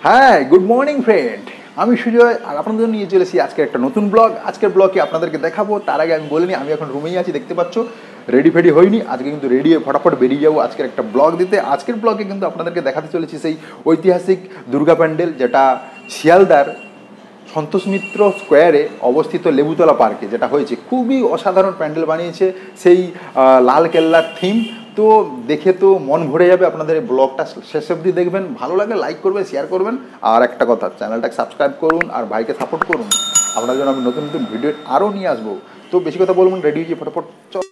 High, good morning friend. আমি সুজয় আর আপনাদের নিয়ে চলেছি আজকে একটা নতুন ব্লগ। আজকের ব্লগে আপনাদেরকে দেখাবো। তার আগে আমি বলিনি, আমি এখন রুমেই আছি, দেখতে পাচ্ছ। রেডি ফেডি হয়নি, আজকে কিন্তু রেডি হয়ে ফটাফট বেরিয়ে যাবো আজকের একটা ব্লগ দিতে। আজকের ব্লগে কিন্তু আপনাদেরকে দেখাতে চলেছি সেই ঐতিহাসিক দুর্গা প্যান্ডেল, যেটা শিয়ালদার সন্তোষ মিত্র স্কোয়ারে অবস্থিত লেবুতলা পার্কে যেটা হয়েছে। খুবই অসাধারণ প্যান্ডেল বানিয়েছে, সেই লাল কেল্লার থিম। তো দেখে তো মন ভরে যাবে। আপনাদের এই ব্লগটা শেষ অবধি দেখবেন, ভালো লাগে লাইক করবেন, শেয়ার করবেন। আর একটা কথা, চ্যানেলটাকে সাবস্ক্রাইব করুন আর ভাইকে সাপোর্ট করুন। আপনাদের জন্য আমি নতুন নতুন ভিডিও আরও নিয়ে আসবো। তো বেশি কথা বলবেন, রেডি হয়ে ফটাফট চল।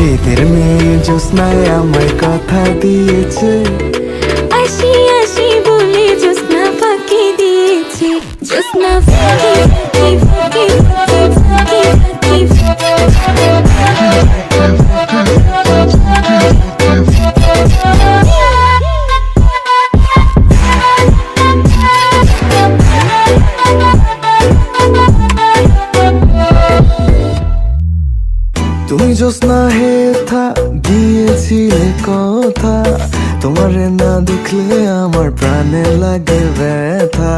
বেদের মেয়ে জ্যোৎস্নায় আমায় কথা দিয়েছে, আসি আসি বলে জ্যোৎস্না ফাঁকি দিয়েছে। জ্যোৎস্না ফাঁকি ফাঁকি ফাঁকি ফাঁকি ফাঁকি তুমি জ্যোৎস্না হে থা দিয়েছিলে কথা, তোমারে না দেখলে আমার প্রাণে লাগে ব্যথা।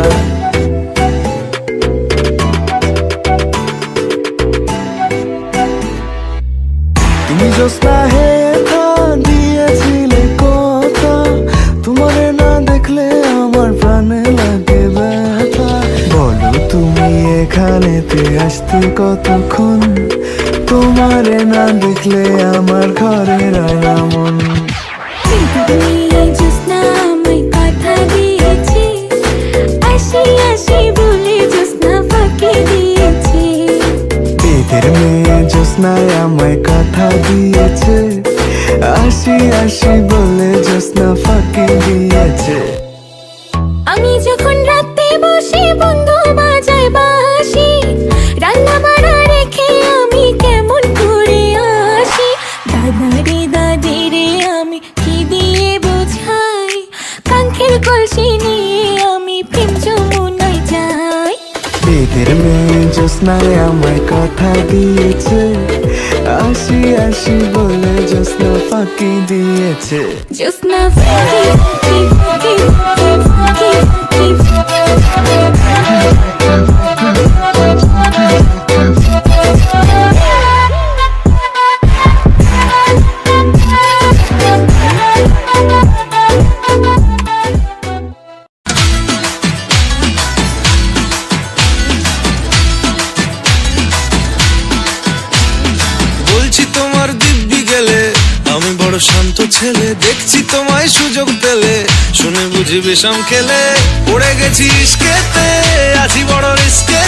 তুমি জ্যোৎস্না হে থা দিয়েছিলে কথা, তোমারে না দেখলে আমার প্রাণে লাগে ব্যথা। বলো তুমি এখানেতে আসতে কতক্ষণ, তোমারে না দেখলে আমার ঘরে রয় না মন। জ্যোৎস্না আমায় কথা দিয়েছে, আসি আসি বলে জ্যোৎস্না ফাঁকি দিয়েছে। বেদের মেয়ে জ্যোৎস্নায় আমায় কথা দিয়েছে, আসি আসি বলে জ্যোৎস্না ফাঁকি দিয়েছে। আমি যখন রাতে বসে বন্ধু বাজায় বাঁশি, রান্না বাড়া রেখে আমি কেমন করে আসি। দাদা রে দাদি রে আমি কি দিয়ে বোঝাই, কাঙ্ক্ষের কলসি নিয়ে আমি প্রেম যমুনায় যাই। বেদের মেয়ে জ্যোৎস্নায় আমায় কথা দিয়েছে, আসি আসি বলে জ্যোৎস্না ফাঁকি দিয়েছে। জ্যোৎস্না ফাঁকি ফাঁকি ফাঁকি শান্ত ছেলে, দেখছি তোমায় সুযোগ পেলে, শুনে বুঝি বিষম খেলে, পড়ে গেছি ইস্কেতে, আছি বড় রিস্কে।